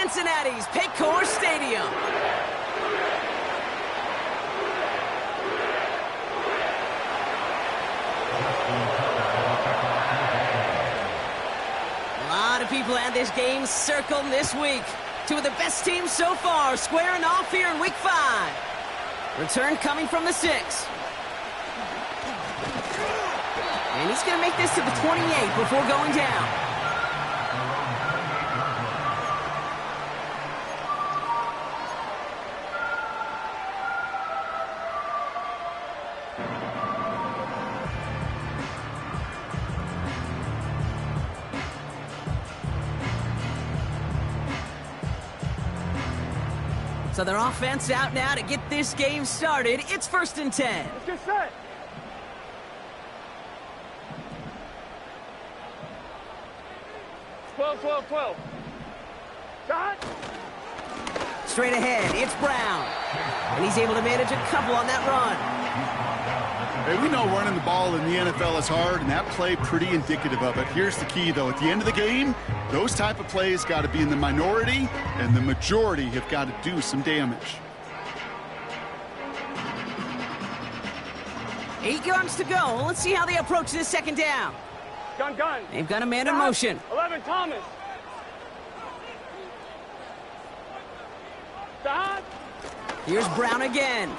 Cincinnati's Paycor Stadium. A lot of people had this game circled this week. Two of the best teams so far squaring off here in Week 5. Return coming from the 6. And he's going to make this to the 28 before going down. So their offense out now to get this game started. It's 1st and 10. Let's get set. Twelve. Shot. Straight ahead, it's Brown. And he's able to manage a couple on that run. Hey, we know running the ball in the NFL is hard, and that play pretty indicative of it. Here's the key, though. At the end of the game, those type of plays got to be in the minority, and the majority have got to do some damage. 8 yards to go. Let's see how they approach this 2nd down. Gun. They've got a man in motion. 11, Thomas. Stop. Here's Brown again.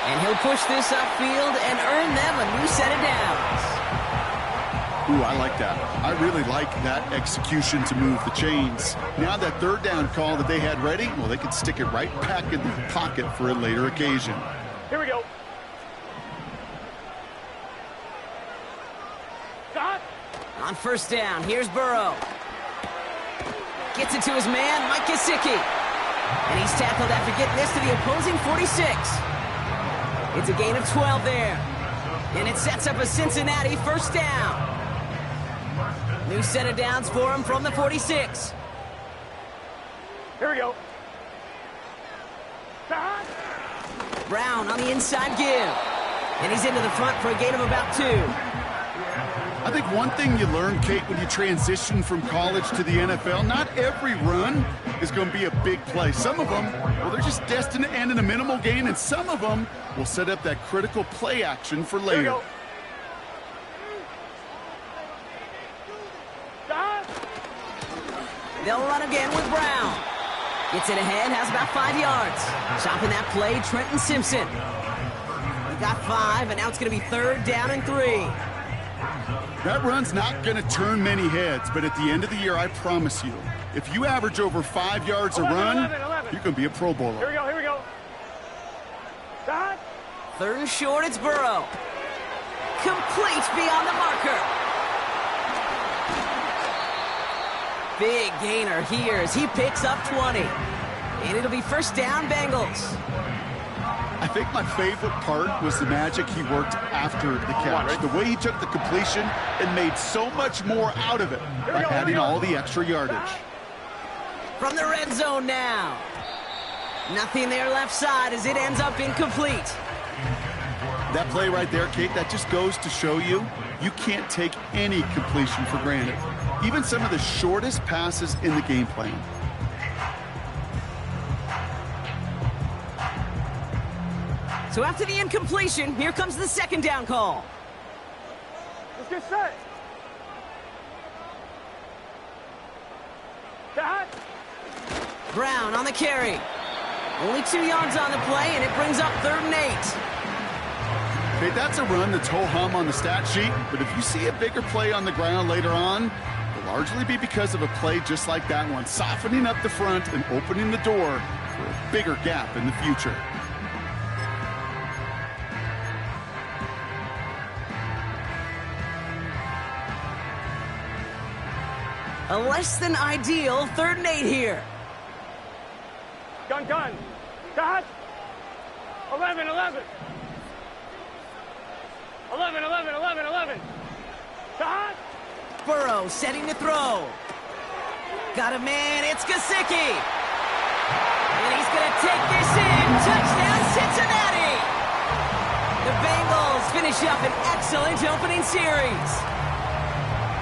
And he'll push this upfield and earn them a new set of downs. Ooh, I like that. I really like that execution to move the chains. Now that 3rd down call that they had ready, well, they could stick it right back in the pocket for a later occasion. Here we go. Stop. On 1st down, here's Burrow. Gets it to his man, Mike Gesicki. And he's tackled after getting this to the opposing 46. It's a gain of 12 there. And it sets up a Cincinnati 1st down. New set of downs for him from the 46. Here we go. Stop. Brown on the inside give. And he's into the front for a gain of about 2. I think one thing you learn, Kate, when you transition from college to the NFL, not every run is going to be a big play. Some of them, well, they're just destined to end in a minimal gain, and some of them will set up that critical play action for later. Here we go. Stop. They'll run again with Brown. Gets it ahead, has about 5 yards. Chopping that play, Trenton Simpson. He got 5, and now it's going to be 3rd down and 3. That run's not going to turn many heads, but at the end of the year, I promise you, if you average over 5 yards a run, 11. you can be a Pro Bowler. Here we go. Stop. 3rd and short, it's Burrow. Complete beyond the marker. Big gainer here as he picks up 20. And it'll be 1st down, Bengals. I think my favorite part was the magic he worked after the catch. The way he took the completion and made so much more out of it by adding all the extra yardage. From the red zone now. Nothing there left side as it ends up incomplete. That play right there, Kate, that just goes to show you can't take any completion for granted. Even some of the shortest passes in the game plan. So after the incompletion, here comes the 2nd down call. Let's get set. Stop. Brown on the carry. Only 2 yards on the play, and it brings up 3rd and 8. Okay, that's a run that's ho-hum on the stat sheet, but if you see a bigger play on the ground later on, it'll largely be because of a play just like that one, softening up the front and opening the door for a bigger gap in the future. A less than ideal 3rd and 8 here. Gun. Stop. 11. 11. Stop. Burrow setting to throw. Got a man, it's Gesicki. And he's going to take this in. Touchdown, Cincinnati. The Bengals finish up an excellent opening series.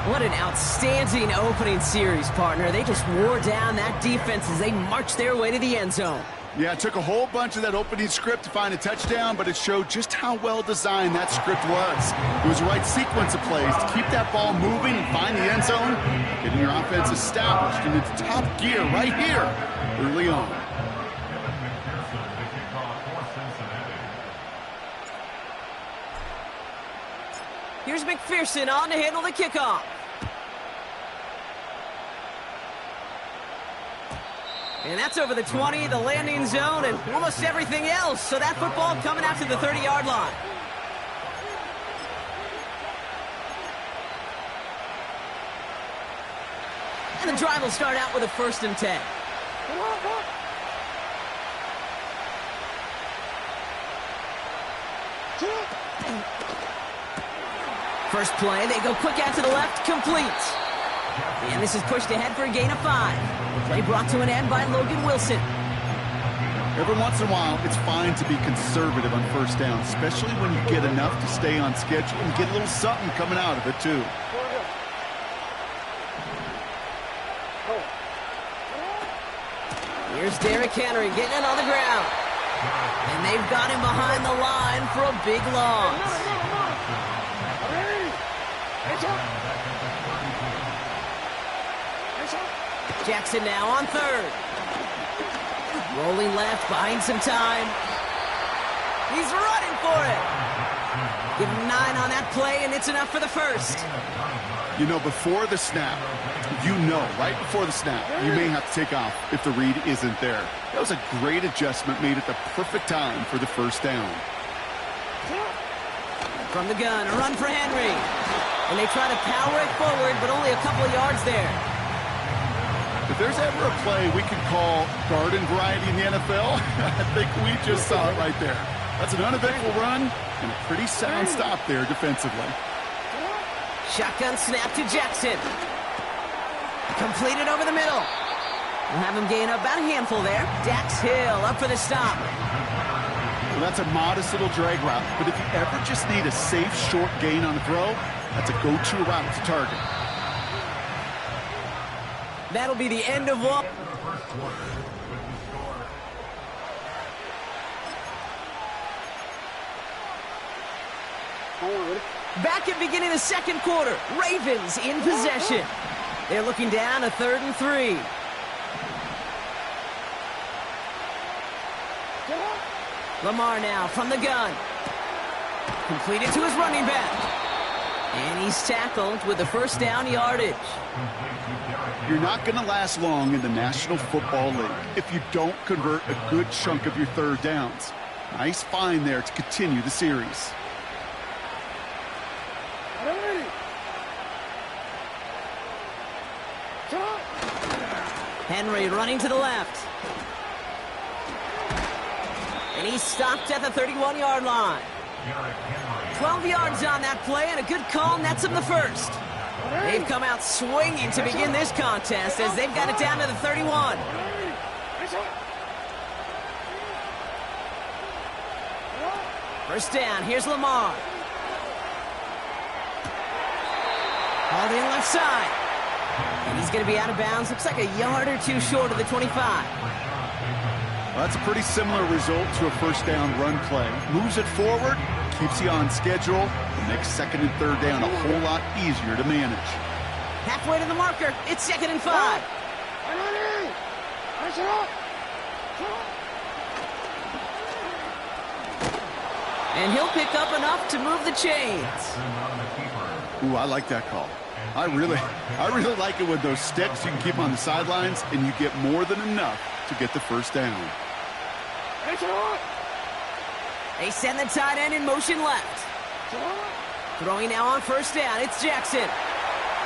What an outstanding opening series, partner. They just wore down that defense as they marched their way to the end zone. Yeah, it took a whole bunch of that opening script to find a touchdown, but it showed just how well designed that script was. It was the right sequence of plays to keep that ball moving and find the end zone, getting your offense established in its top gear right here early on. Here's McPherson on to handle the kickoff. And that's over the 20, the landing zone, and almost everything else. So that football coming out to the 30-yard line. And the drive will start out with a 1st and 10. First play, they go quick out to the left, complete. And this is pushed ahead for a gain of 5. Play brought to an end by Logan Wilson. Every once in a while, it's fine to be conservative on 1st down, especially when you get enough to stay on schedule and get a little something coming out of it, too. Here's Derrick Henry getting it on the ground. And they've got him behind the line for a big loss. Jackson now on 3rd. Rolling left, buying some time. He's running for it. Give him 9 on that play, and it's enough for the 1st. You know, before the snap, right before the snap, you may have to take off if the read isn't there. That was a great adjustment made at the perfect time for the 1st down. From the gun, a run for Henry. And they try to power it forward, but only a couple of yards there. If there's ever a play we could call garden variety in the NFL, I think we just saw it right there. That's an uneventful run and a pretty sound stop there defensively. Shotgun snap to Jackson. Completed over the middle. We'll have him gain about a handful there. Dax Hill up for the stop. Well, that's a modest little drag route, but if you ever just need a safe, short gain on a throw, that's a go-to route to target. That'll be the end of one. Back at beginning of the 2nd quarter. Ravens in possession. They're looking down a 3rd and 3. Lamar now from the gun. Completed to his running back. And he's tackled with the 1st down yardage. You're not going to last long in the National Football League if you don't convert a good chunk of your 3rd downs. Nice find there to continue the series. Henry running to the left. And he's stopped at the 31-yard line. 12 yards on that play, and a good call nets him the 1st. They've come out swinging to begin this contest as they've got it down to the 31. First down, here's Lamar. Hauled in left side. And he's going to be out of bounds. Looks like a yard or 2 short of the 25. Well, that's a pretty similar result to a 1st down run play. Moves it forward, keeps you on schedule, and makes 2nd and 3rd down a whole lot easier to manage. Halfway to the marker, it's 2nd and 5. And he'll pick up enough to move the chains. Ooh, I like that call. I really like it with those sticks. You can keep them on the sidelines, and you get more than enough to get the 1st down. They send the tight end in motion left. Throwing now on 1st down, it's Jackson.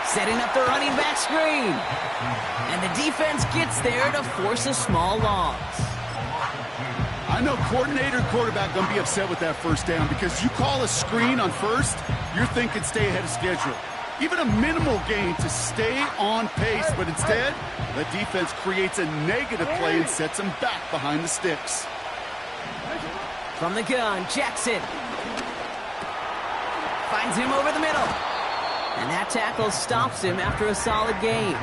Setting up the running back screen. And the defense gets there to force a small loss. I know coordinator quarterback going to be upset with that 1st down because you call a screen on 1st, you're thinking stay ahead of schedule. Even a minimal gain to stay on pace, but instead, the defense creates a negative play and sets him back behind the sticks. From the gun, Jackson. Finds him over the middle. And that tackle stops him after a solid gain.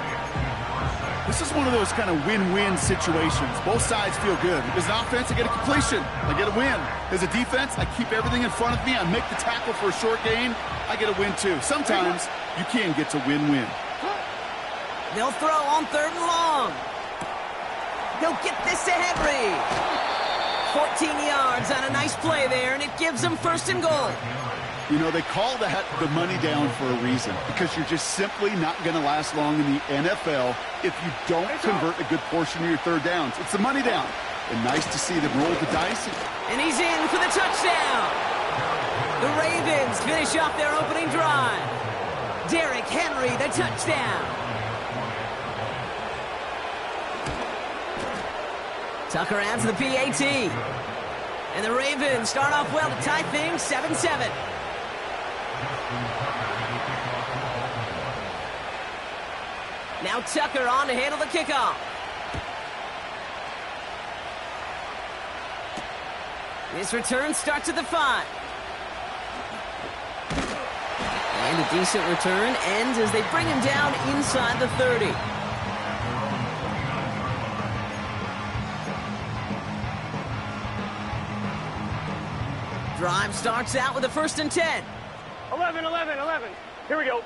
This is one of those kind of win-win situations. Both sides feel good. As an offense, I get a completion. I get a win. As a defense, I keep everything in front of me. I make the tackle for a short gain. I get a win, too. Sometimes you can get to win-win. They'll throw on 3rd and long. They'll get this to Henry. 14 yards on a nice play there, and it gives them 1st and goal. You know, they call that the money down for a reason, because you're just simply not going to last long in the NFL if you don't convert a good portion of your 3rd downs. It's the money down. And nice to see them roll the dice. And he's in for the touchdown. The Ravens finish off their opening drive. Derrick Henry, the touchdown. Tucker adds the PAT. And the Ravens start off well to tie things 7-7. Now Tucker on to handle the kickoff. This return starts at the 5. And a decent return ends as they bring him down inside the 30. Drive starts out with a 1st and 10. 11, 11, 11. Here we go.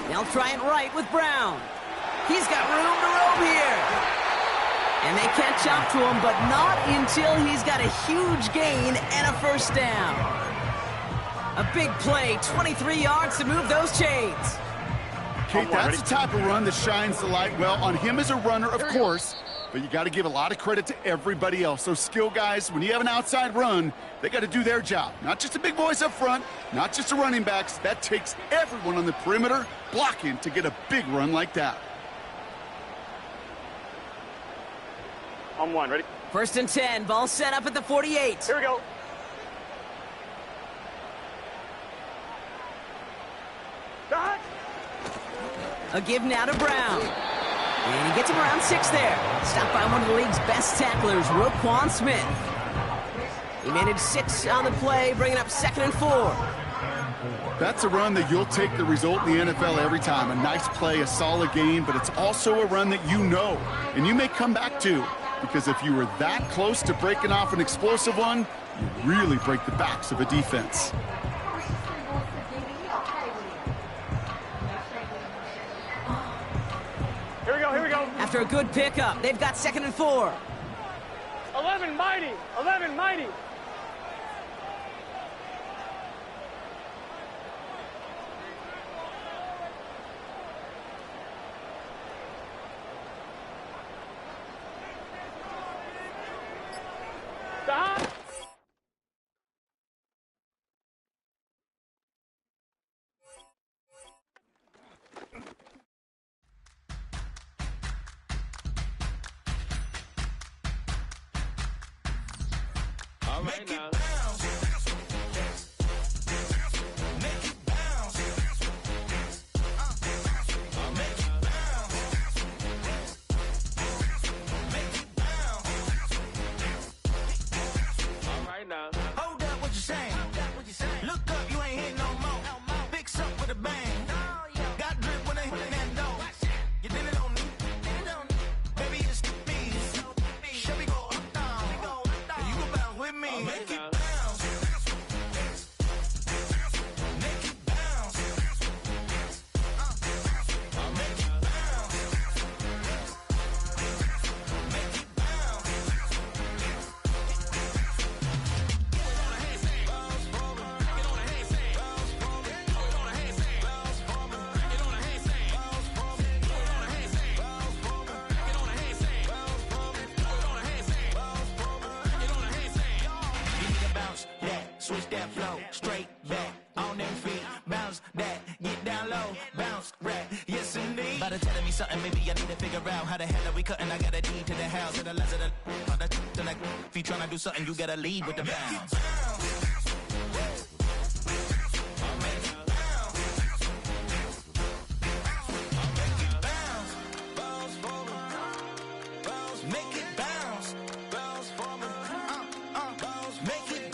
They'll try it right with Brown. He's got room to roam here. And they catch up to him, but not until he's got a huge gain and a 1st down. A big play, 23 yards to move those chains. Kate, that's the type of run that shines the light well on him as a runner, of course, but you got to give a lot of credit to everybody else. Those skill guys, when you have an outside run, they got to do their job. Not just the big boys up front, not just the running backs. That takes everyone on the perimeter blocking to get a big run like that. On 1, ready? 1st and 10, ball set up at the 48. Here we go. A give now to Brown. And he gets him around 6 there. Stopped by one of the league's best tacklers, Roquan Smith. He managed 6 on the play, bringing up 2nd and 4. That's a run that you'll take the result in the NFL every time. A nice play, a solid game, but it's also a run that you know, and you may come back to, because if you were that close to breaking off an explosive one, you really break the backs of a defense. Here we go, here we go. After a good pickup, they've got 2nd and 4. 11, mighty. 11, mighty. Stop. All right now. Hold up, what you saying? Look up, you ain't hitting no more. Fix up with a bang. Got drip when I hit that door. You did it on me. Baby, it's me. Should we go up, down? And you go bounce with me. Make it bounce. Make it bounce. Make it bounce. Make it bounce. Switch that flow, straight back, on them feet, bounce that, get down low, bounce rack, yes indeed. By the telling me something, maybe I need to figure out how the hell are we cutting. I got a deed to the house, to the less of the like, if you tryna do something, you gotta lead with the bounce. Make it bounce, bounce for me, make it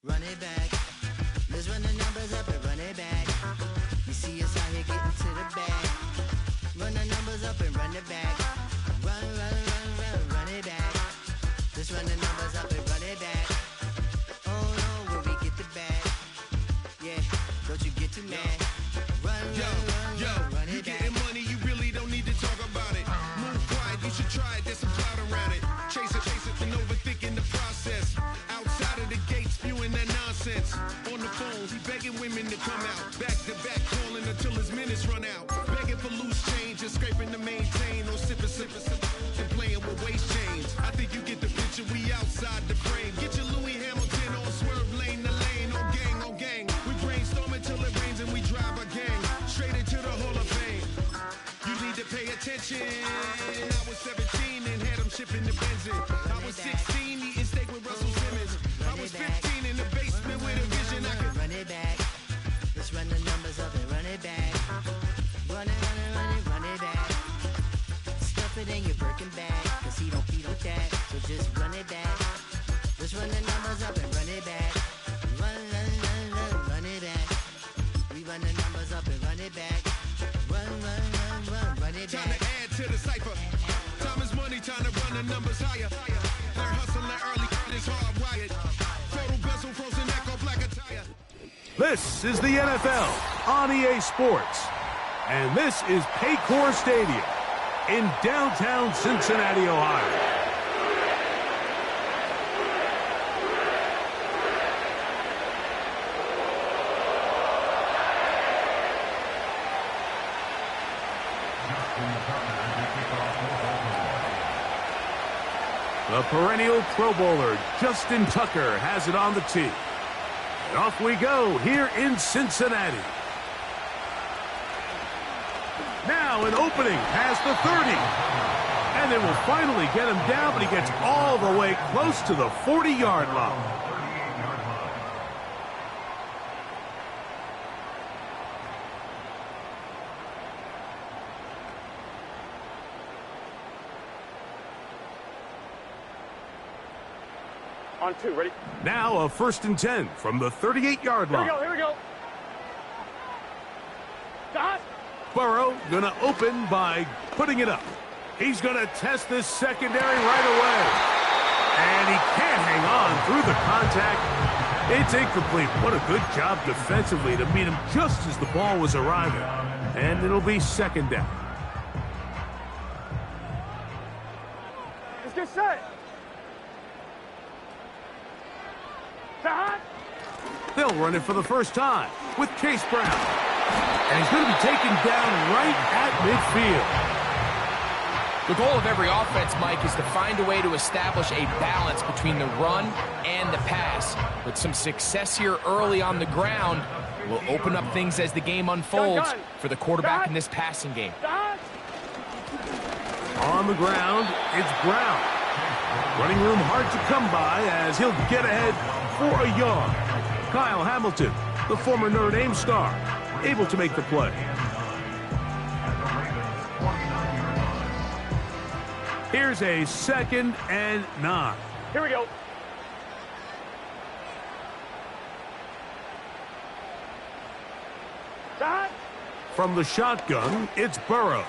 Run it back. Let's run the numbers up and run it back. You see us out here getting to the bag. Run the numbers up and run it back. Run, run, run, run, run it back. Let's run the numbers up and run it back. Oh no, when we get the bag. Yeah, don't you get too mad. Run, run it back. Getting money, you really don't need to talk about it. Move quiet, you should try it, there's some clout around it. Chase it, and overthinking the process. Outside of the gates, spewing that nonsense. On the phone, he begging women to come out. Back to back, calling until his minutes run out. Begging for loose change and scraping to maintain. Or sipping, and playing with waist chains. I think you get the picture, we outside the frame. Get your Louis Hamilton on swerve lane to lane. On gang. We brainstorm until it rains and we drive our gang straight into the Hall of Fame. You need to pay attention. I was 17 and had them shipping the Benzin. I was 16 eating steak with Russell Simmons. I was 15 in the basement with a vision. I could run it back. Let's run the numbers up and run it back. Run it back. Stuff it in your Birkin bag, cause he don't feed with that. So just run it back. Let's run the numbers up and run it back. Run it back. We run the numbers up and run it back. Run it back. time to add to the cipher. Time is money, time to run the numbers higher. Learn hustling early, it's hardwired. Total bezel, frozen echo, black attire. This is the NFL on EA Sports. And this is Paycor Stadium in downtown Cincinnati, Ohio. The perennial Pro Bowler, Justin Tucker, has it on the tee. And off we go here in Cincinnati. Now an opening past the 30. And they will finally get him down, but he gets all the way close to the 40-yard line. On two, ready? Now a 1st and 10 from the 38-yard line. Here we go. Dot. Burrow gonna open by putting it up. He's gonna test this secondary right away. And he can't hang on through the contact. It's incomplete. What a good job defensively to meet him just as the ball was arriving. And it'll be 2nd down. Let's get set. Dot. They'll run it for the first time with Case Brown. And he's going to be taken down right at midfield. The goal of every offense, Mike, is to find a way to establish a balance between the run and the pass. With some success here early on the ground will open up things as the game unfolds for the quarterback in this passing game. Dot. On the ground, it's Brown. Running room hard to come by as he'll get ahead for a yard. Kyle Hamilton, the former Notre Dame star, able to make the play. Here's a 2nd and 9. Here we go. Dot. From the shotgun, it's Burrow.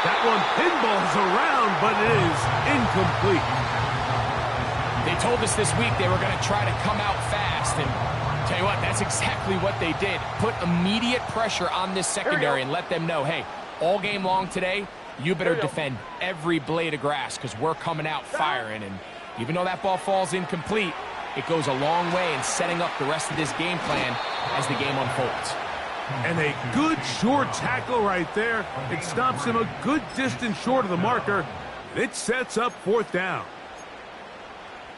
That one pinballs around, but it is incomplete. They told us this week they were going to try to come out fast, and tell you what, that's exactly what they did. Put immediate pressure on this secondary and let them know, hey, all game long today, you better defend every blade of grass because we're coming out firing. And even though that ball falls incomplete, it goes a long way in setting up the rest of this game plan as the game unfolds. And a good short tackle right there. It stops him a good distance short of the marker. It sets up 4th down.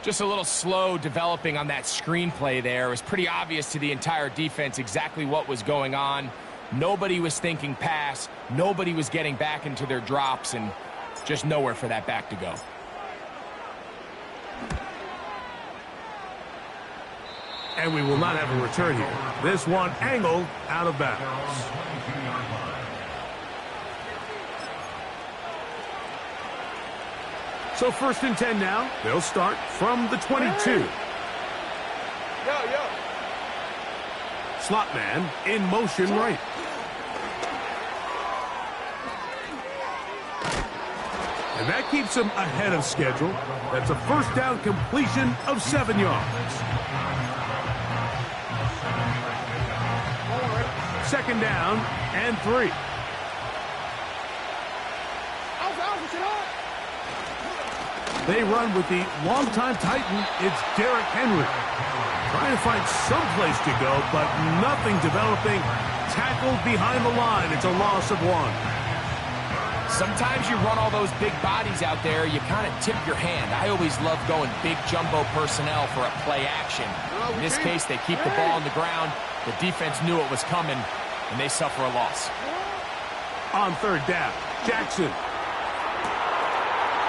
Just a little slow developing on that screenplay there. It was pretty obvious to the entire defense exactly what was going on. Nobody was thinking pass. Nobody was getting back into their drops, and just nowhere for that back to go. And we will not have a return here. This one angled out of bounds. So 1st and 10 now. They'll start from the 22. Slot man in motion right. And that keeps him ahead of schedule. That's a first down completion of 7 yards. Second down and 3. They run with the longtime Titan. It's Derrick Henry. Trying to find some place to go, but nothing developing. Tackled behind the line. It's a loss of 1. Sometimes you run all those big bodies out there, you kind of tip your hand. I always love going big jumbo personnel for a play action. In this case, they keep the ball on the ground. The defense knew it was coming, and they suffer a loss. On third down, Jackson.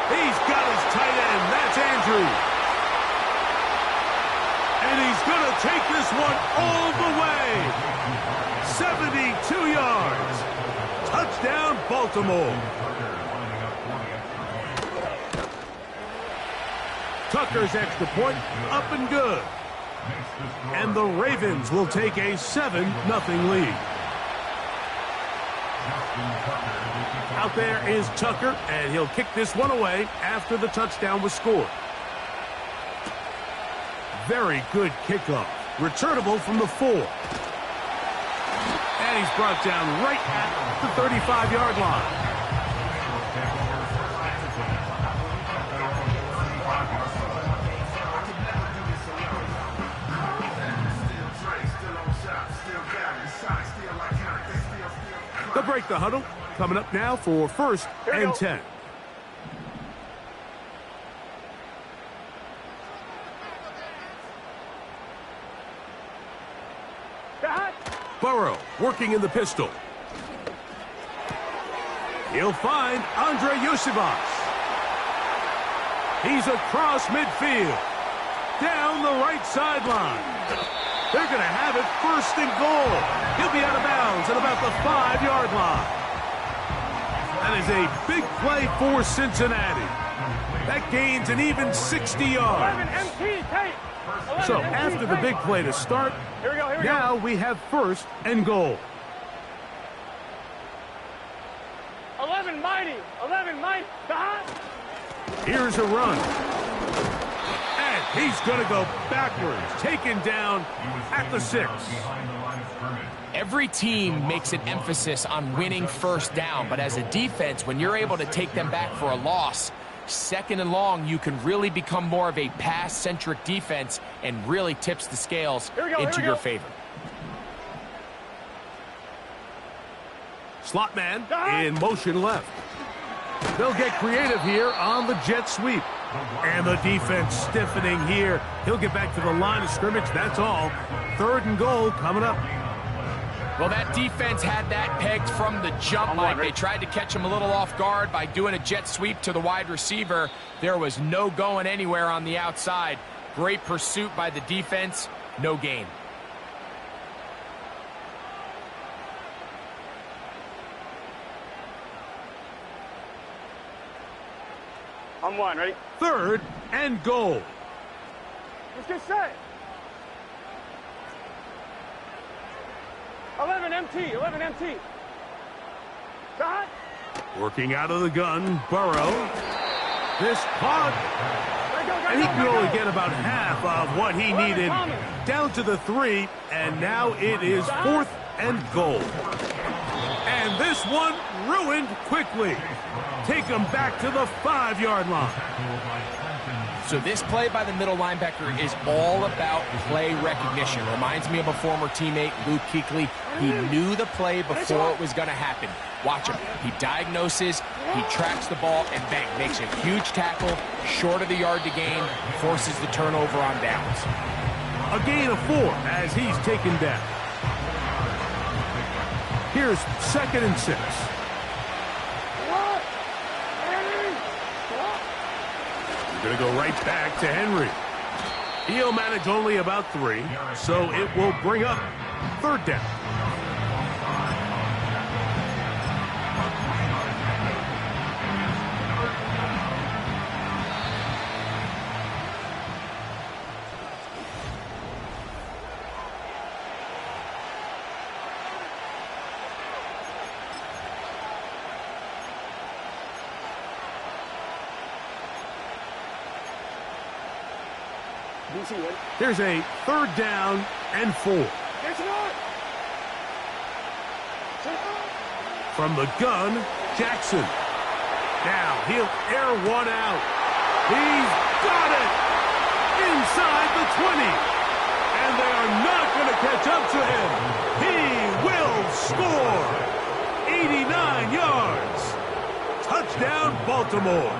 He's got his tight end. That's Andrews. And he's going to take this one all the way. 72 yards. Touchdown, Baltimore. Tucker's extra point up and good. And the Ravens will take a 7-0 lead. Out there is Tucker, and he'll kick this one away after the touchdown was scored. Very good kickoff. Returnable from the 4. And he's brought down right at the 35-yard line. They'll break the huddle. Coming up now for first and 10. Burrow working in the pistol. He'll find Andre Yusivas. He's across midfield. Down the right sideline. They're going to have it first and goal. He'll be out of bounds at about the 5-yard line. That is a big play for Cincinnati. That gains an even 60 yards. So after the big play to start, now we have first and goal. 11 mighty. Here's a run. And he's going to go backwards, taken down at the 6. Every team makes an emphasis on winning first down, but as a defense, when you're able to take them back for a loss, second and long, you can really become more of a pass-centric defense and really tips the scales into your favor. Slot man in motion left. They'll get creative here on the jet sweep. And the defense stiffening here. He'll get back to the line of scrimmage. That's all. Third and goal coming up. Well, that defense had that pegged from the jump, Mike. They tried to catch him a little off guard by doing a jet sweep to the wide receiver. There was no going anywhere on the outside. Great pursuit by the defense. No gain. On 1, ready? Third and goal. Let's get set. 11 MT. Shot. Working out of the gun, Burrow. This caught. And he can only get about half of what he needed. Down to the 3, and now it is fourth and goal. And this one ruined quickly. Take him back to the 5-yard line. So this play by the middle linebacker is all about play recognition. Reminds me of a former teammate, Luke Kuechly. He knew the play before it was going to happen. Watch him. He diagnoses, he tracks the ball, and bang, makes a huge tackle, short of the yard to gain, forces the turnover on downs. A gain of 4 as he's taken down. Here's second and 6. Going to go right back to Henry. He'll manage only about 3, so it will bring up third down. DC, ready? Here's a 3rd down and 4. Get it on! From the gun, Jackson. Now he'll air one out. He's got it! Inside the 20. And they are not going to catch up to him. He will score. 89 yards. Touchdown, Baltimore.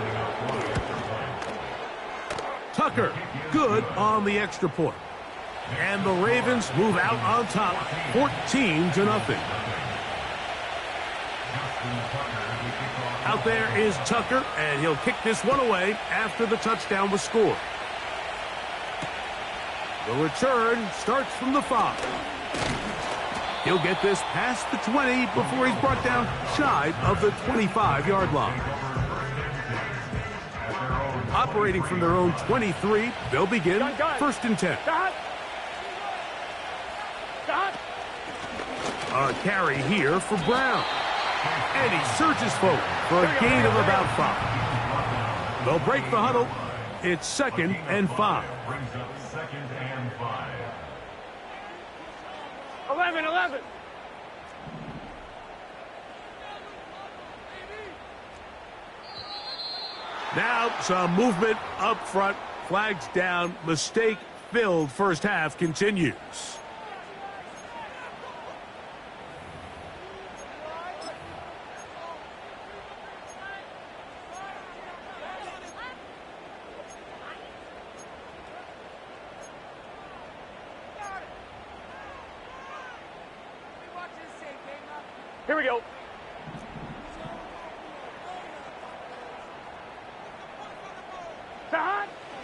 Tucker, good on the extra point. And the Ravens move out on top, 14-0. Out there is Tucker, and he'll kick this one away after the touchdown was scored. The return starts from the 5. He'll get this past the 20 before he's brought down shy of the 25-yard line. Operating from their own 23, they'll begin 1st and 10. A carry here for Brown. And he surges forward for a gain of about 5. They'll break the huddle. It's 2nd and 5. 11. Now some movement up front. Flags down. Mistake-filled first half continues. Here we go.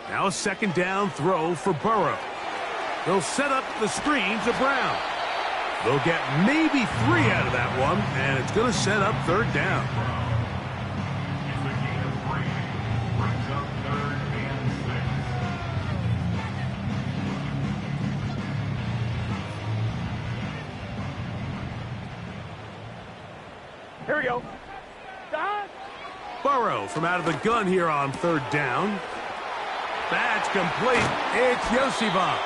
Now a 2nd down throw for Burrow. They'll set up the screen to Brown. They'll get maybe 3 out of that one, and it's going to set up 3rd down. Here we go. Burrow from out of the gun here on 3rd down. That's complete. It's Yosivas.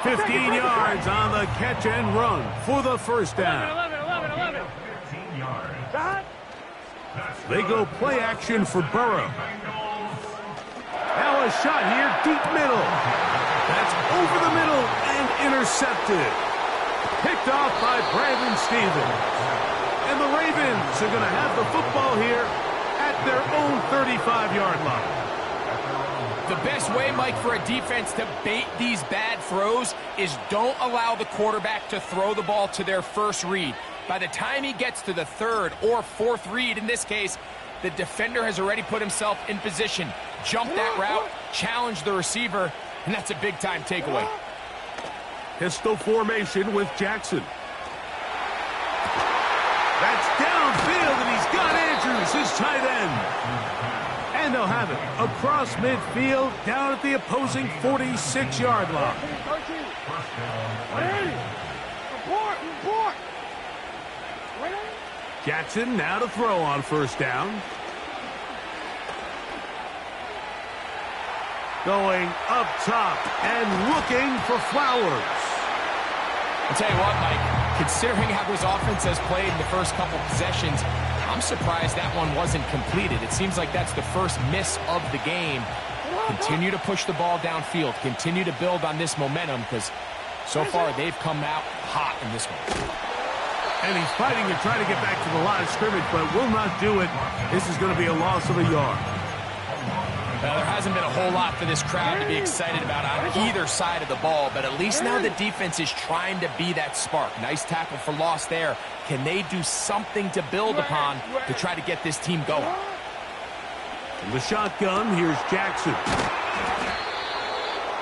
15 yards on the catch and run for the 1st down. 11. They go play action for Burrow. Now a shot here, deep middle. That's over the middle and intercepted. Picked off by Brandon Stevens. And the Ravens are going to have the football here at their own 35-yard line. The best way, Mike, for a defense to bait these bad throws is don't allow the quarterback to throw the ball to their first read. By the time he gets to the 3rd or 4th read, in this case, the defender has already put himself in position. Jump that route, challenge the receiver, and that's a big-time takeaway. Pistol formation with Jackson. That's downfield, and he's got Andrews, his tight end. And they'll have it across midfield, down at the opposing 46-yard line. Jackson now to throw on 1st down. Going up top and looking for Flowers. I'll tell you what, Mike, considering how this offense has played in the first couple possessions, I'm surprised that one wasn't completed. It seems like that's the first miss of the game. Continue to push the ball downfield. Continue to build on this momentum because so far they've come out hot in this one. And he's fighting to try to get back to the line of scrimmage, but will not do it. This is going to be a loss of a yard. Well, there hasn't been a whole lot for this crowd to be excited about on either side of the ball, but at least now the defense is trying to be that spark. Nice tackle for loss there. Can they do something to build upon to try to get this team going? From the shotgun, here's Jackson.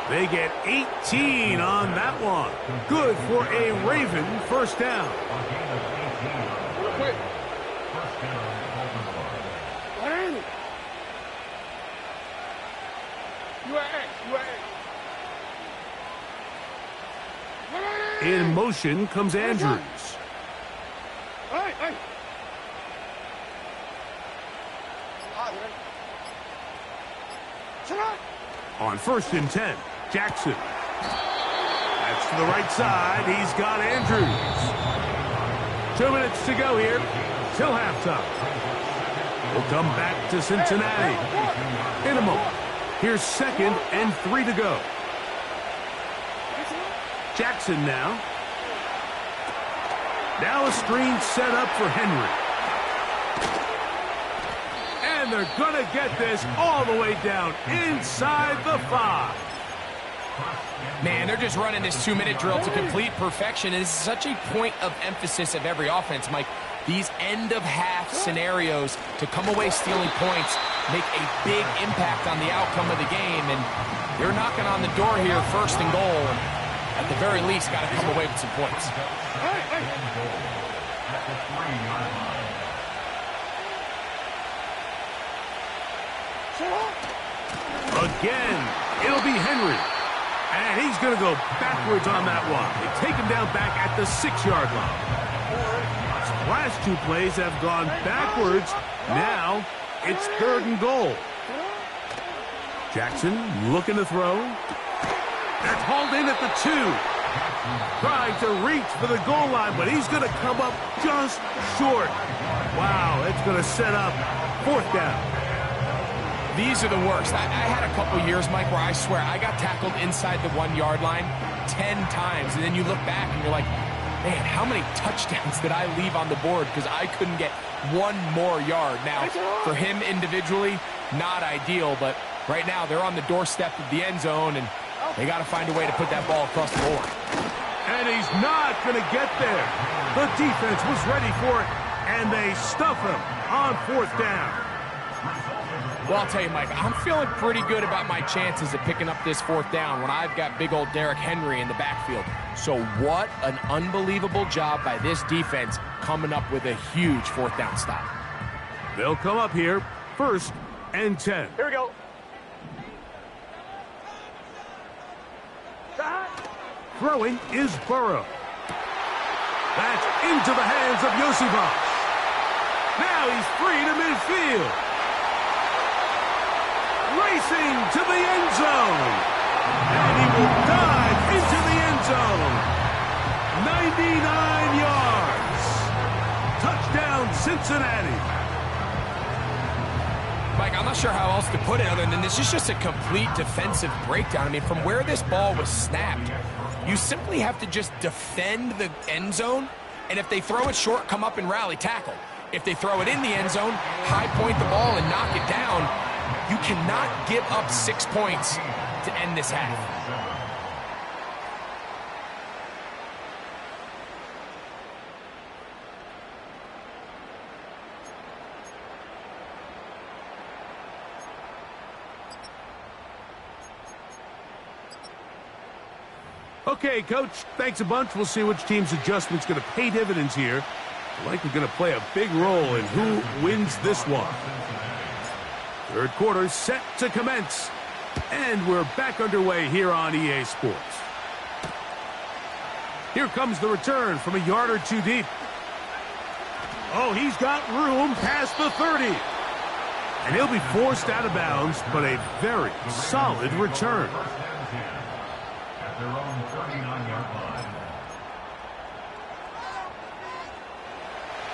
They get 18 on that one. Good for a Raven 1st down. Real quick. In motion comes Andrews. Hey. On 1st and 10, Jackson. That's to the right side. He's got Andrews. 2 minutes to go here till halftime. We'll come back to Cincinnati in a moment. Here's 2nd and 3 to go. Jackson now. Now a screen set up for Henry. And they're going to get this all the way down inside the 5. Man, they're just running this 2-minute drill to complete perfection. It is such a point of emphasis of every offense, Mike. These end-of-half scenarios to come away stealing points make a big impact on the outcome of the game. And they're knocking on the door here, 1st and goal. At the very least, got to come away with some points. Again, it'll be Henry. And he's going to go backwards on that one. They take him down back at the 6-yard line. His last 2 plays have gone backwards. Now it's 3rd and goal. Jackson looking to throw. That's hauled in at the 2. Trying to reach for the goal line, but he's going to come up just short. Wow, it's going to set up 4th down. These are the worst. I had a couple years, Mike, where I swear I got tackled inside the 1-yard line 10 times, and then you look back and you're like, man, how many touchdowns did I leave on the board because I couldn't get 1 more yard? Now, for him individually, not ideal, but right now they're on the doorstep of the end zone, and they got to find a way to put that ball across the goal line. And he's not going to get there. The defense was ready for it, and they stuff him on 4th down. Well, I'll tell you, Mike, I'm feeling pretty good about my chances of picking up this 4th down when I've got big old Derrick Henry in the backfield. So what an unbelievable job by this defense coming up with a huge 4th down stop. They'll come up here, 1st and 10. Here we go. Throwing is Burrow. That's into the hands of Yosibach. Now he's free to midfield. Racing to the end zone. And he will dive into the end zone. 99 yards. Touchdown, Cincinnati. Mike, I'm not sure how else to put it other than this is just a complete defensive breakdown. I mean, from where this ball was snapped, you simply have to just defend the end zone, and if they throw it short, come up and rally tackle. If they throw it in the end zone, high point the ball and knock it down. You cannot give up 6 points to end this half. Okay, Coach, thanks a bunch. We'll see which team's adjustment's going to pay dividends here. Likely going to play a big role in who wins this one. 3rd quarter set to commence. And we're back underway here on EA Sports. Here comes the return from a yard or 2 deep. Oh, he's got room past the 30. And he'll be forced out of bounds, but a very solid return.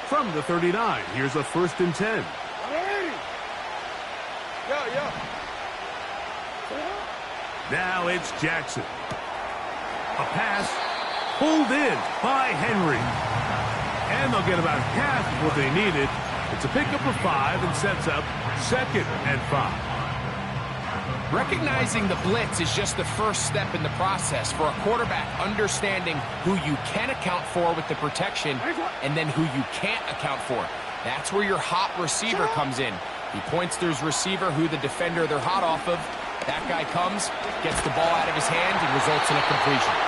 From the 39, here's a 1st and 10. Now it's Jackson. A pass pulled in by Henry. And they'll get about half of what they needed. It's a pickup of 5 and sets up 2nd and 5. Recognizing the blitz is just the first step in the process for a quarterback understanding who you can account for with the protection and then who you can't account for. That's where your hot receiver comes in. He points to his receiver who the defender they're hot off of. That guy comes, gets the ball out of his hand, and results in a completion.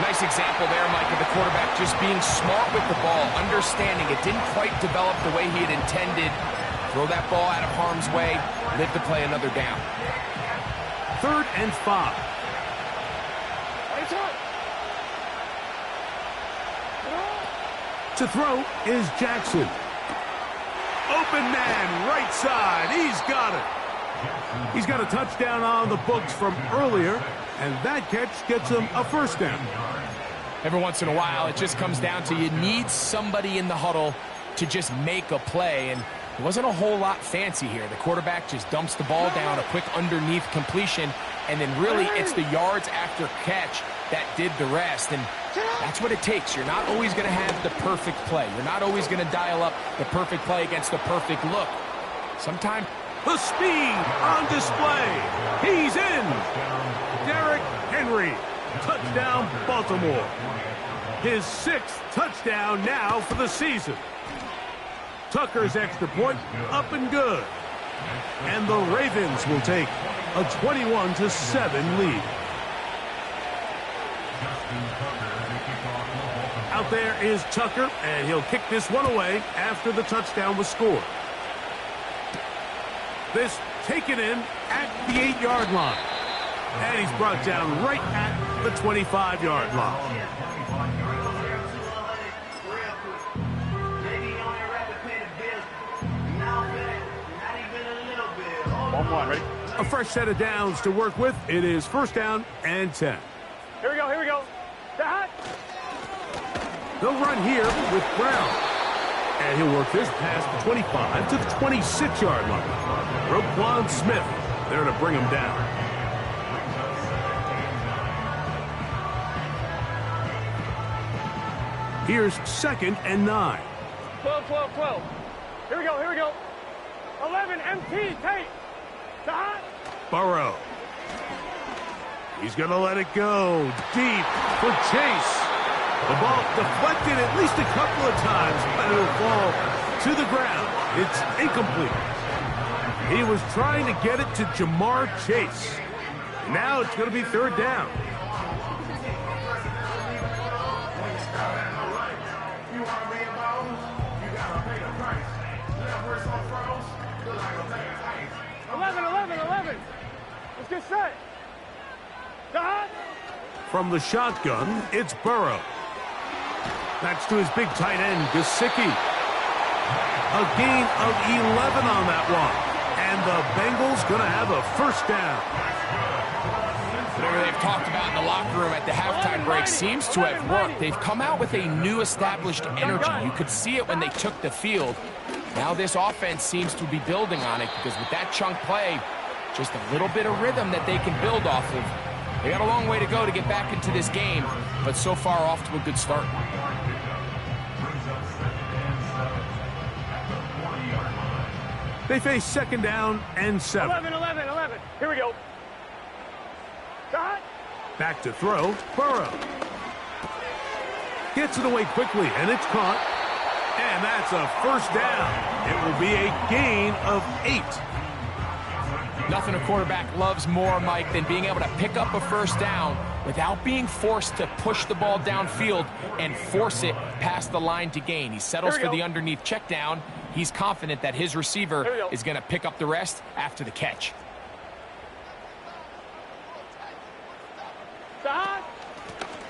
Nice example there, Mike, of the quarterback just being smart with the ball, understanding it didn't quite develop the way he had intended. Throw that ball out of harm's way, live to play another down. 3rd and 5. To throw is Jackson. Open man, right side. He's got it. He's got a touchdown on the books from earlier, and that catch gets him a first down. Every once in a while, it just comes down to you need somebody in the huddle to just make a play, and it wasn't a whole lot fancy here. The quarterback just dumps the ball down, a quick underneath completion, and then really it's the yards after catch that did the rest, and that's what it takes. You're not always going to have the perfect play. You're not always going to dial up the perfect play against the perfect look. Sometimes the speed on display. He's in. Derrick Henry. Touchdown, Baltimore. His 6th touchdown now for the season. Tucker's extra point up and good. And the Ravens will take a 21-7 lead. Out there is Tucker, and he'll kick this one away after the touchdown was scored. This taken in at the 8-yard line. And he's brought down right at the 25-yard line. One more, ready? A fresh set of downs to work with. It is first down and 10. Here we go, here we go. Hot. They'll run here with Brown. And he'll work this past the 25 to the 26-yard line. Roquan Smith there to bring him down. Here's 2nd and 9. 12, 12, 12. Here we go, here we go. 11, MT, Tate. Hot. Burrow. He's going to let it go deep for Chase. The ball deflected at least a couple of times, but it'll fall to the ground. It's incomplete. He was trying to get it to Jamar Chase. Now it's going to be 3rd down. Let's get set. Hot. From the shotgun, it's Burrow. That's to his big tight end, Gesicki. A gain of 11 on that one. And the Bengals going to have a first down. Whatever they've talked about in the locker room at the halftime break seems to have worked. They've come out with a new established energy. You could see it when they took the field. Now this offense seems to be building on it because with that chunk play, just a little bit of rhythm that they can build off of. They got a long way to go to get back into this game, but so far off to a good start. They face 2nd down and 7. 11. Here we go. Hot. Back to throw, Burrow. Gets it away quickly, and it's caught. And that's a first down. It will be a gain of 8. Nothing a quarterback loves more, Mike, than being able to pick up a first down without being forced to push the ball downfield and force it past the line to gain. He settles for the underneath check down. He's confident that his receiver is going to pick up the rest after the catch.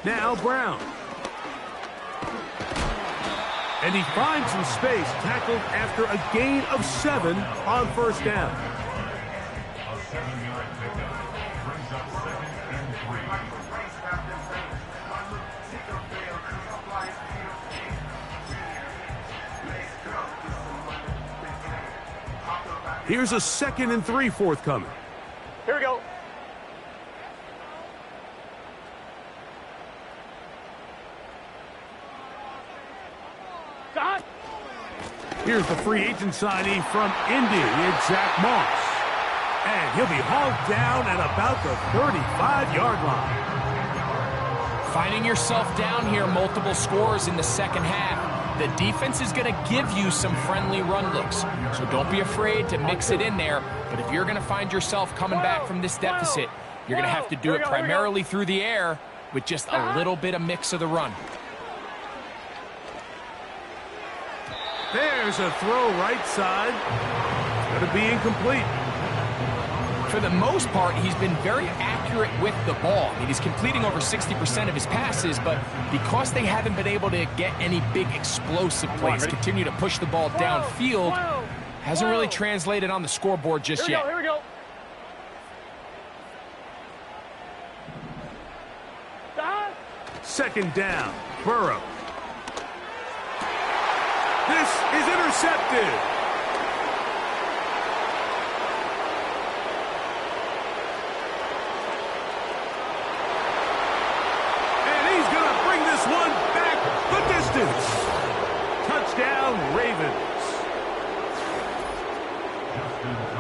Now Brown. And he finds some space, tackled after a gain of 7 on first down. Here's a 2nd and 3 forthcoming. Here we go. Hot. Here's the free agent signee from Indy. It's Zach Moss. And he'll be hauled down at about the 35-yard line. Finding yourself down here, multiple scores in the second half. The defense is going to give you some friendly run looks, so don't be afraid to mix it in there. But if you're going to find yourself coming back from this deficit, you're going to have to do it primarily through the air with just a little bit of mix of the run. There's a throw right side. It's going to be incomplete. For the most part, he's been very accurate with the ball. I mean, he's completing over 60% of his passes, but because they haven't been able to get any big explosive plays, continue to push the ball downfield, hasn't really translated on the scoreboard just yet. Here we go. Second down, Burrow. This is intercepted. And he's going to bring this one back the distance. Touchdown, Ravens.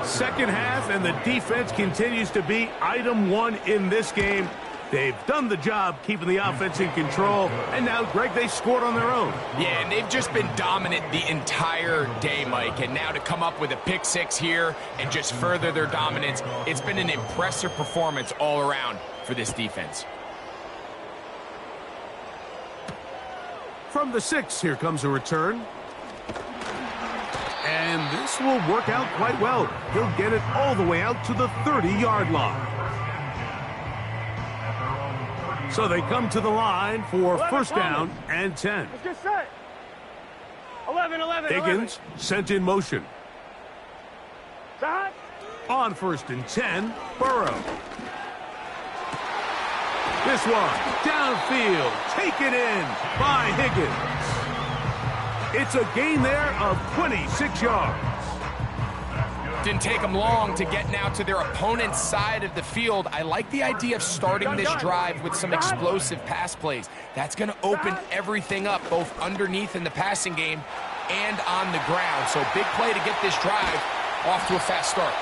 Second half, and the defense continues to be item one in this game. They've done the job keeping the offense in control, and now, Greg, they scored on their own. Yeah, and they've just been dominant the entire day, Mike, and now to come up with a pick six here and just further their dominance, it's been an impressive performance all around for this defense. From the 6, here comes a return. And this will work out quite well. He'll get it all the way out to the 30-yard line. So they come to the line for first down and 10. Let's get set. 11. Higgins sent in motion. Shot. On first and 10, Burrow. This one, downfield, taken in by Higgins. It's a gain there of 26 yards. Didn't take them long to get now to their opponent's side of the field. I like the idea of starting this drive with some explosive pass plays. That's going to open everything up, both underneath in the passing game and on the ground. So big play to get this drive off to a fast start.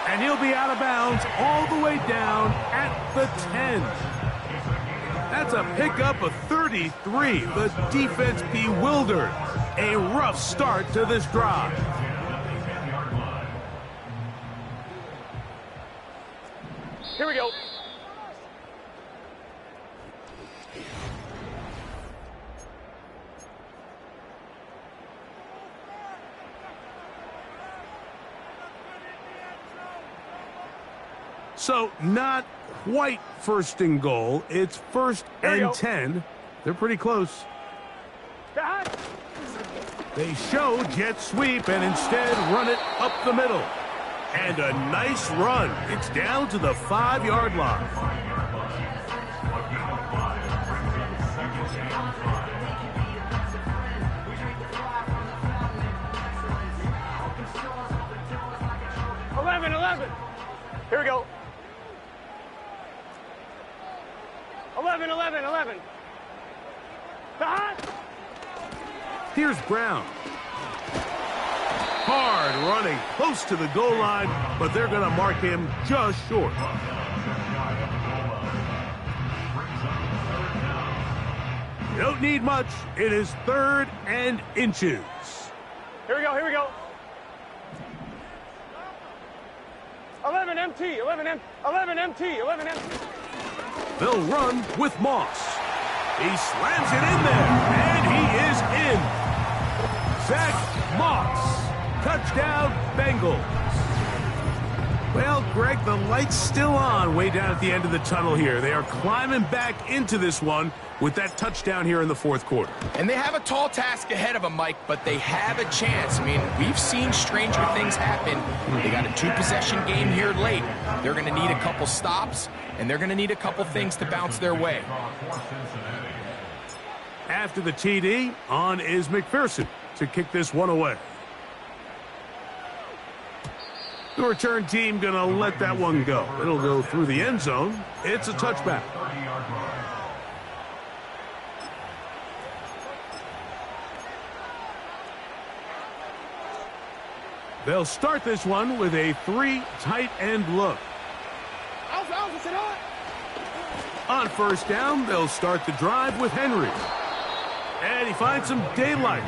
And he'll be out of bounds all the way down at the 10. That's a pickup of 33. The defense bewildered. A rough start to this drive. Here we go. So not quite first and goal. It's first and 10. They're pretty close. Shot. They show jet sweep and instead run it up the middle. And a nice run. It's down to the 5-yard line. $11. Here we go. 11. Shot. Here's Brown. Hard running close to the goal line, but they're going to mark him just short. You don't need much. It is 3rd and inches. Here we go. 11 MT. They'll run with Moss. He slams it in there, and he is in. Zach Moss. Touchdown, Bengals. Well, Greg, the light's still on way down at the end of the tunnel here. They are climbing back into this one with that touchdown here in the 4th quarter. And they have a tall task ahead of them, Mike, but they have a chance. I mean, we've seen stranger things happen. They got a 2-possession game here late. They're going to need a couple stops, and they're going to need a couple things to bounce their way. After the TD, on is McPherson to kick this one away. The return team going to let that one go. It'll go through the end zone. It's a touchback. They'll start this one with a 3 tight end look. On first down, they'll start the drive with Henry. And he finds some daylight.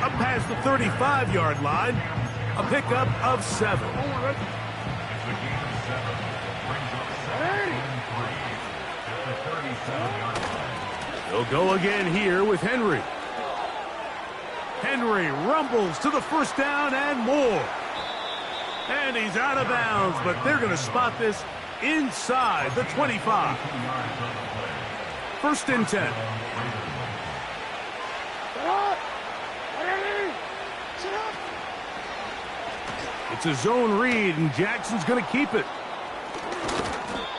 Up past the 35-yard line. A pickup of 7. They'll go again here with Henry. Henry rumbles to the first down and more. And he's out of bounds, but they're going to spot this inside the 25. 1st and 10. It's a zone read, and Jackson's going to keep it.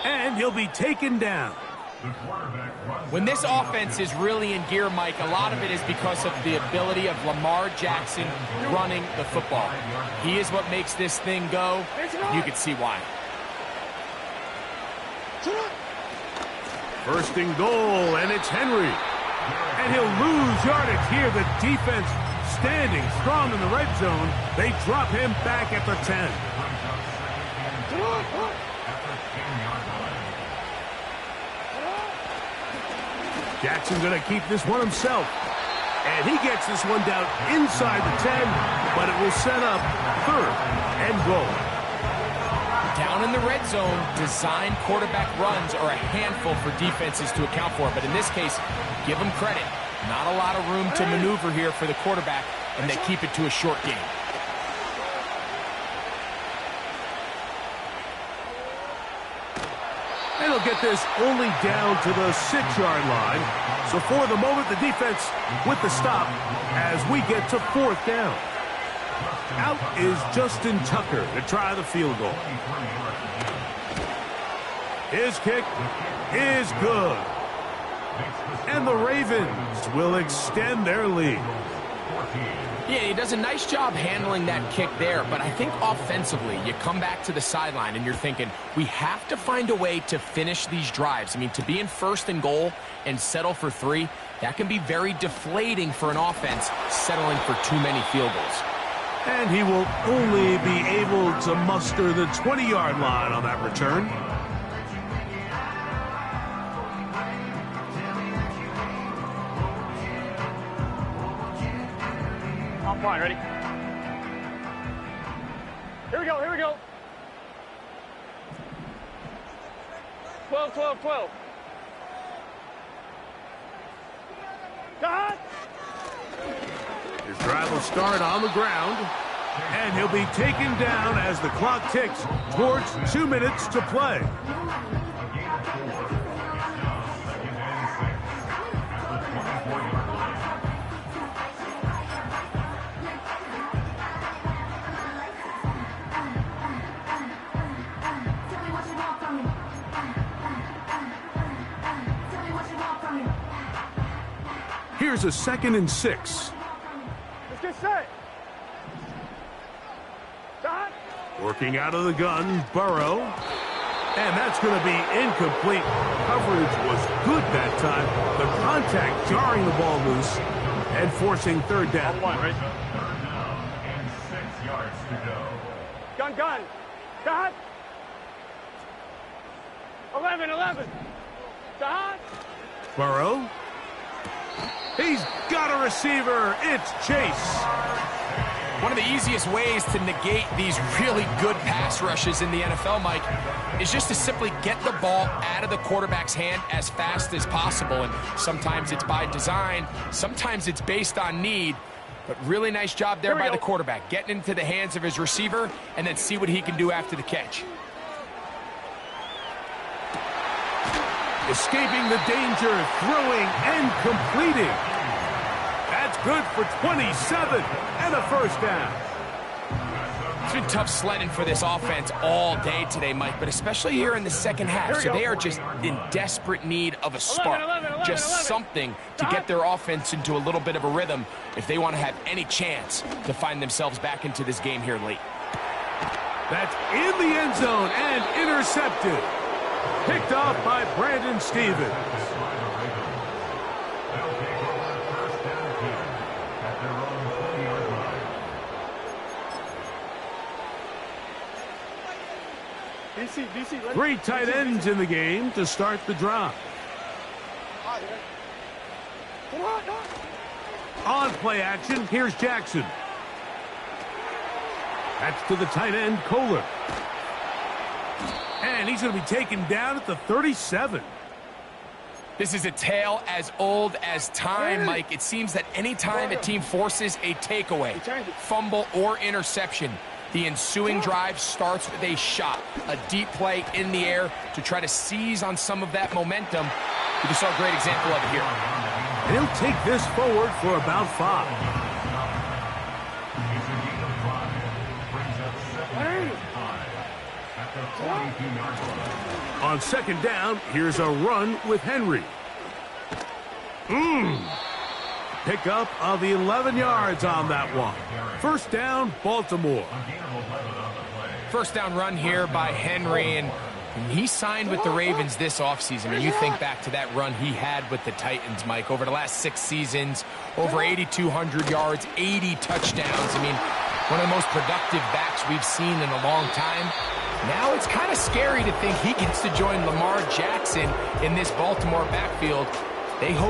And he'll be taken down. When this offense is really in gear, Mike, a lot of it is because of the ability of Lamar Jackson running the football. He is what makes this thing go. You can see why. First and goal, and it's Henry. And he'll lose yardage here. The defense standing strong in the red zone. They drop him back at the 10. Jackson going to keep this one himself. And he gets this one down inside the 10, but it will set up third and goal. Down in the red zone, design quarterback runs are a handful for defenses to account for. But in this case, give them credit. Not a lot of room to maneuver here for the quarterback, and they keep it to a short game. And he'll get this only down to the 6-yard line. So for the moment, the defense with the stop as we get to fourth down. Out is Justin Tucker to try the field goal. His kick is good. And the Ravens will extend their lead. Yeah, he does a nice job handling that kick there, but I think offensively, you come back to the sideline and you're thinking, we have to find a way to finish these drives. I mean, to be in first and goal and settle for 3, that can be very deflating for an offense settling for too many field goals. And he will only be able to muster the 20-yard line on that return. On point, ready? Here we go, here we go. 12, 12, 12. Got! His drive will start on the ground, and he'll be taken down as the clock ticks towards 2 minutes to play. Here's a 2nd and 6. Let's get set. Got! Working out of the gun, Burrow. And that's going to be incomplete. Coverage was good that time. The contact jarring the ball loose and forcing third down. On point, ready? Gun, gun. Got! 11, 11. Got! Burrow. He's got a receiver. It's Chase. One of the easiest ways to negate these really good pass rushes in the NFL, Mike, is just to simply get the ball out of the quarterback's hand as fast as possible. And sometimes it's by design, sometimes it's based on need. But really nice job there by the quarterback, getting into the hands of his receiver and then see what he can do after the catch. Escaping the danger, throwing and completing. That's good for 27 and a first down. It's been tough sledding for this offense all day today, Mike, but especially here in the second half. So they are just in desperate need of a spark, just something to get their offense into a little bit of a rhythm if they want to have any chance to find themselves back into this game here late. That's in the end zone and intercepted. Picked off by Brandon Stevens. DC, 3 tight ends in the game to start the drive. On play action, here's Jackson. That's to the tight end, Kohler. And he's going to be taken down at the 37. This is a tale as old as time, Mike. It seems that any time a team forces a takeaway, fumble, or interception, the ensuing drive starts with a shot, a deep play in the air to try to seize on some of that momentum. We just saw a great example of it here. And he'll take this forward for about 5. On second down, here's a run with Henry. Pickup of 11 yards on that one. First down, Baltimore. First down run here by Henry, and he signed with the Ravens this offseason. I mean, you think back to that run he had with the Titans, Mike, over the last 6 seasons, over 8,200 yards, 80 touchdowns. I mean, one of the most productive backs we've seen in a long time. Now it's kind of scary to think he gets to join Lamar Jackson in this Baltimore backfield. They hope